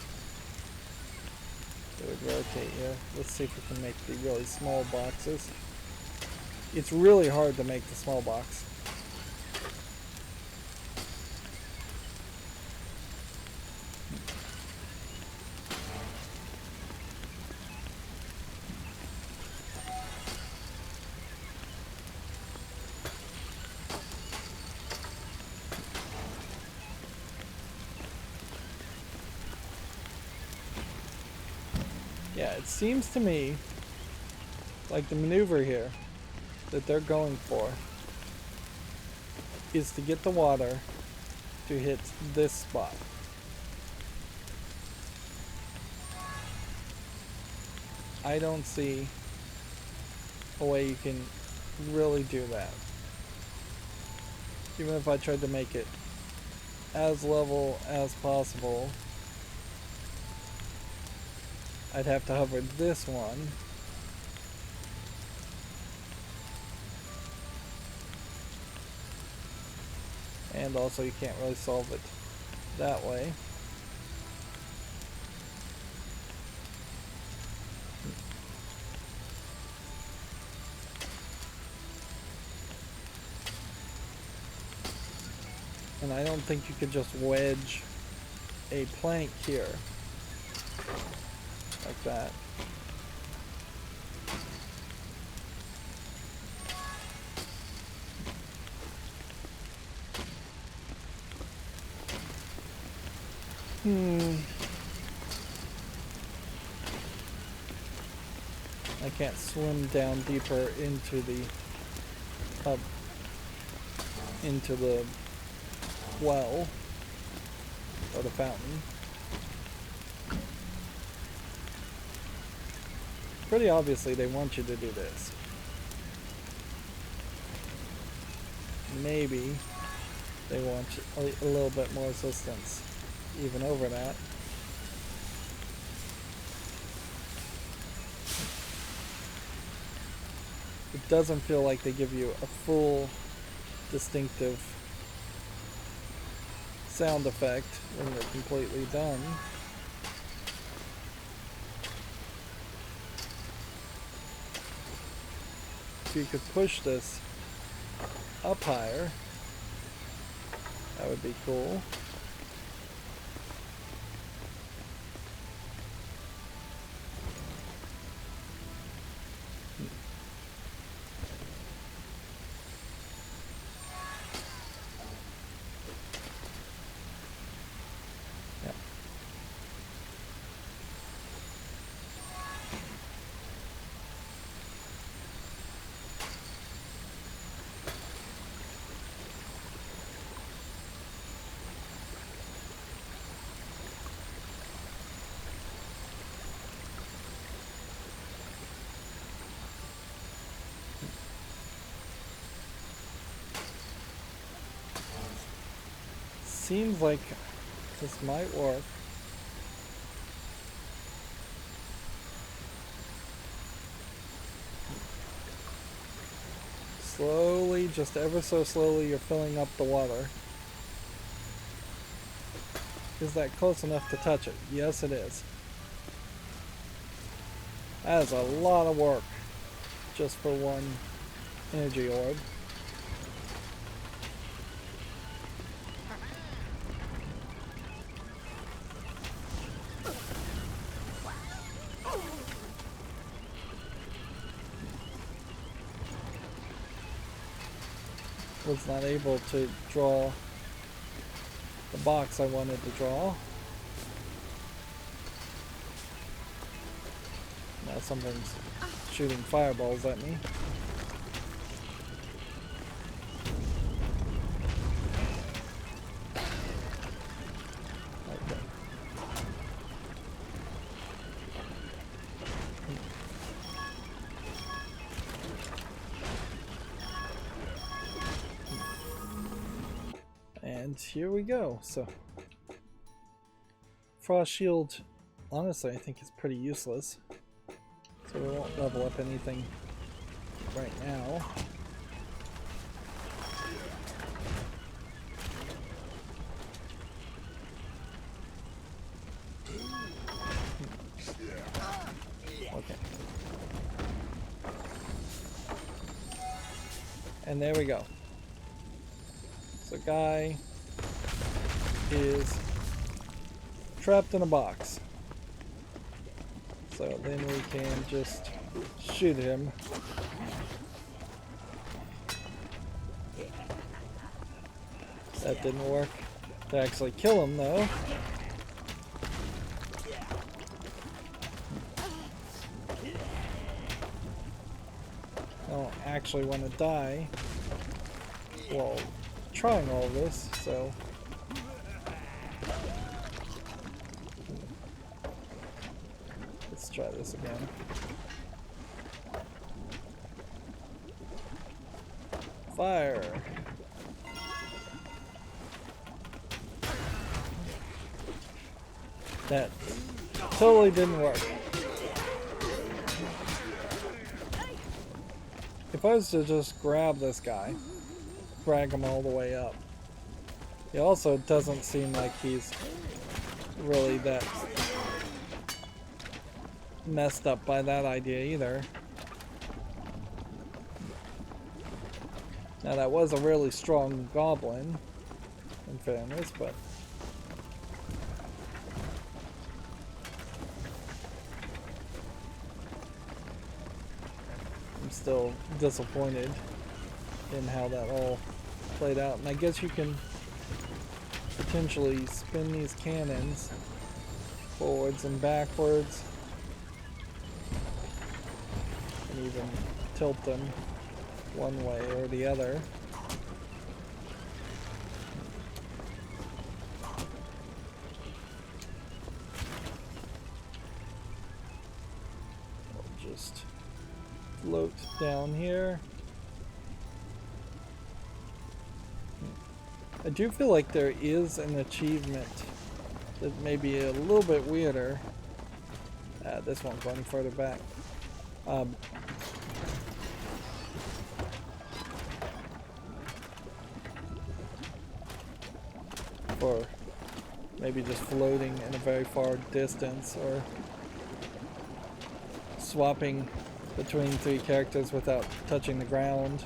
It would rotate here. Let's see if we can make the really small boxes. It's really hard to make the small box. Yeah, it seems to me like the maneuver here that they're going for is to get the water to hit this spot. I don't see a way you can really do that. Even if I tried to make it as level as possible, I'd have to hover this one. And also you can't really solve it that way. And I don't think you could just wedge a plank here. Like that. I can't swim down deeper into the well or the fountain. Pretty obviously they want you to do this. Maybe they want a little bit more assistance even over that. It doesn't feel like they give you a full distinctive sound effect when you're completely done. If you could push this up higher, that would be cool. Seems like this might work. Slowly, just ever so slowly, you're filling up the water. Is that close enough to touch it? Yes, it is. That is a lot of work just for one energy orb. Was not able to draw the box I wanted to draw. Now something's shooting fireballs at me. Okay. And here we go. So, Frost Shield, honestly, I think is pretty useless. So we won't level up anything right now. Okay. And there we go. So guy is trapped in a box. So then we can just shoot him. That didn't work to actually kill him though. I don't actually want to die while trying all this, so let's try this again. Fire. That totally didn't work. If I was to just grab this guy, drag him all the way up. He also doesn't seem like he's really that messed up by that idea either. Now that was a really strong goblin, in fairness, but I'm still disappointed in how that all played out. And I guess you can potentially spin these cannons forwards and backwards and even tilt them one way or the other. I'll just float down here. I do feel like there is an achievement that may be a little bit weirder. This one's going further back. For maybe just floating in a very far distance, or swapping between 3 characters without touching the ground,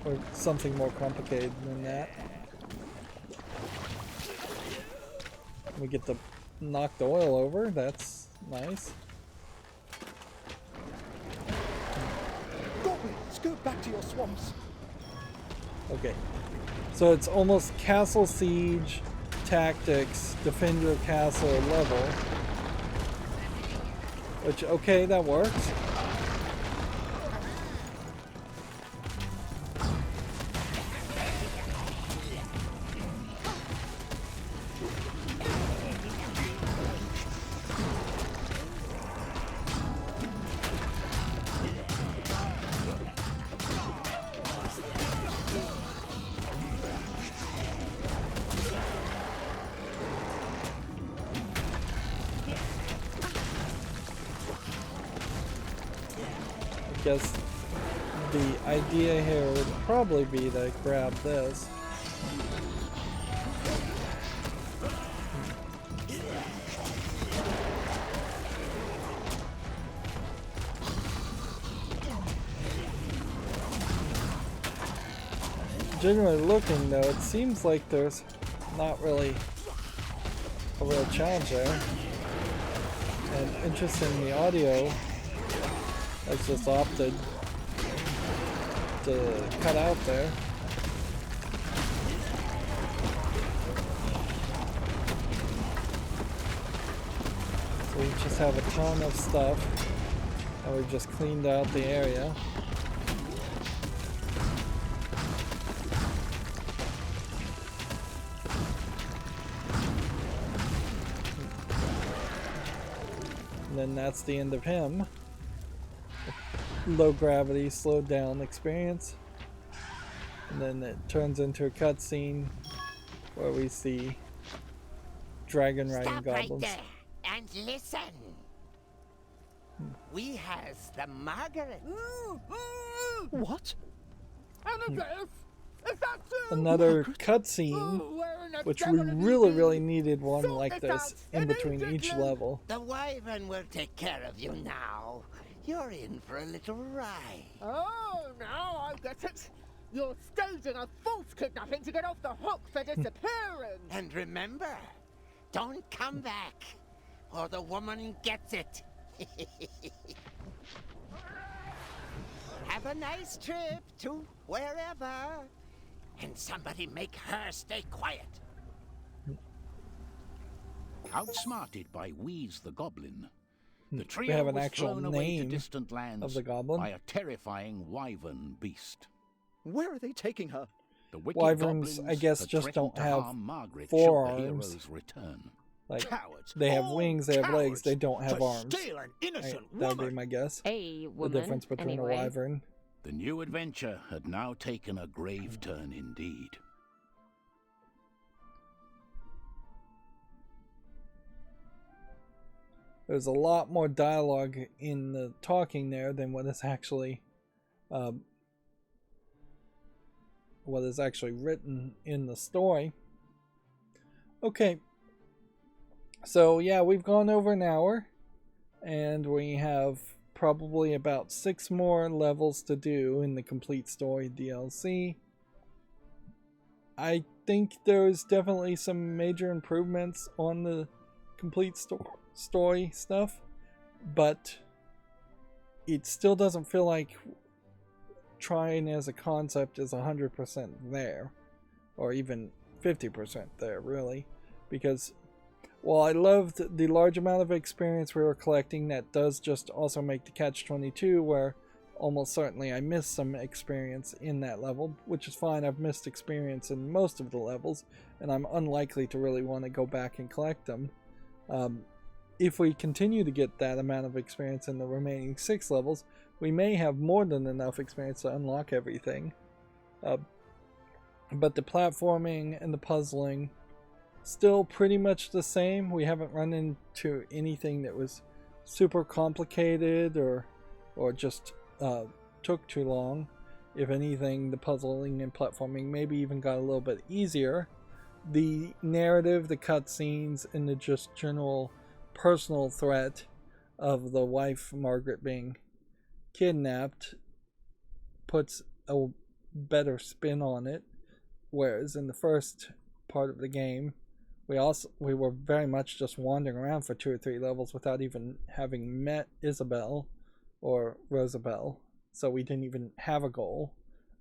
or something more complicated than that. We get to knock the oil over, that's nice. Goblins, go back to your swamps. Okay, so it's almost castle siege tactics, defend your castle level. Which, okay, that works. I guess the idea here would probably be to grab this. Generally looking though, it seems like there's not really a real challenge there. And interesting, the audio has just opted to cut out there. So we just have a ton of stuff, and we've just cleaned out the area. And then that's the end of him. Low gravity, slowed down experience. And then it turns into a cutscene where we see dragon riding Stop goblins. right there and listen. We has the Margaret. What? Amadeus, is that you? Another cutscene, which we really needed one Sort like this this out in between each immediately. level. The wyvern will take care of you now. You're in for a little ride. Oh, now I get it. You're staging a false kidnapping to get off the hook for disappearing. And remember, don't come back, or the woman gets it. Have a nice trip to wherever. And somebody make her stay quiet. Outsmarted by Wheeze the Goblin, the We trio have an was actual thrown away to name distant lands of the goblin. by a terrifying wyvern beast. Where are they taking her? The wicked Wyverns, goblins I guess, had just threatened don't to have harm Margaret four should the arms. heroes return. Like, Cowards. they have All wings, they have legs, cowards. they don't have To arms. steal an innocent That would be woman. my guess. A The woman, difference between anyway. a wyvern. The new adventure had now taken a grave turn indeed. There's a lot more dialogue in the talking there than what is actually written in the story. Okay, so yeah, we've gone over an hour, and we have probably about 6 more levels to do in the complete story DLC. I think there's definitely some major improvements on the complete story stuff, but it still doesn't feel like Trine as a concept is 100% there, or even 50% there, really, because while I loved the large amount of experience we were collecting, that does just also make the catch-22 where almost certainly I missed some experience in that level, which is fine. I've missed experience in most of the levels, and I'm unlikely to really want to go back and collect them. If we continue to get that amount of experience in the remaining 6 levels, we may have more than enough experience to unlock everything. But the platforming and the puzzling, still pretty much the same. We haven't run into anything that was super complicated or just took too long. If anything, the puzzling and platforming maybe even got a little bit easier. The narrative, the cutscenes, and the just general personal threat of the wife Margaret being kidnapped puts a better spin on it, whereas in the first part of the game we were very much just wandering around for 2 or 3 levels without even having met Isabel or Rosabelle, so we didn't even have a goal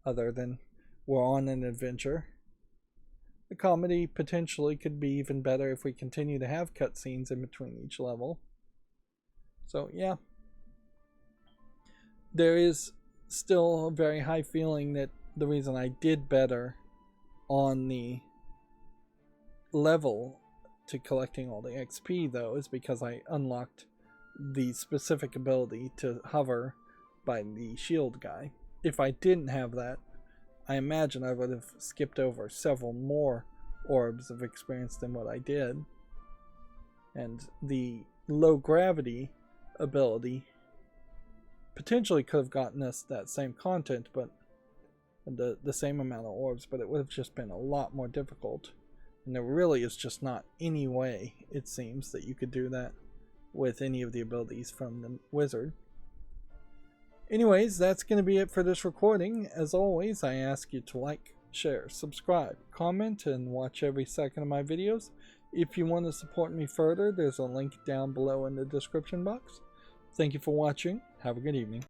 other than we're on an adventure. The comedy potentially could be even better if we continue to have cutscenes in between each level. So yeah, there is still a very high feeling that the reason I did better on the level to collecting all the XP though is because I unlocked the specific ability to hover by the shield guy. If I didn't have that, I imagine I would have skipped over several more orbs of experience than what I did. And the low gravity ability potentially could have gotten us that same content, but the same amount of orbs, but it would have just been a lot more difficult. And there really is just not any way, it seems, that you could do that with any of the abilities from the wizard. Anyways, that's going to be it for this recording. As always, I ask you to like, share, subscribe, comment, and watch every second of my videos. If you want to support me further, there's a link down below in the description box. Thank you for watching. Have a good evening.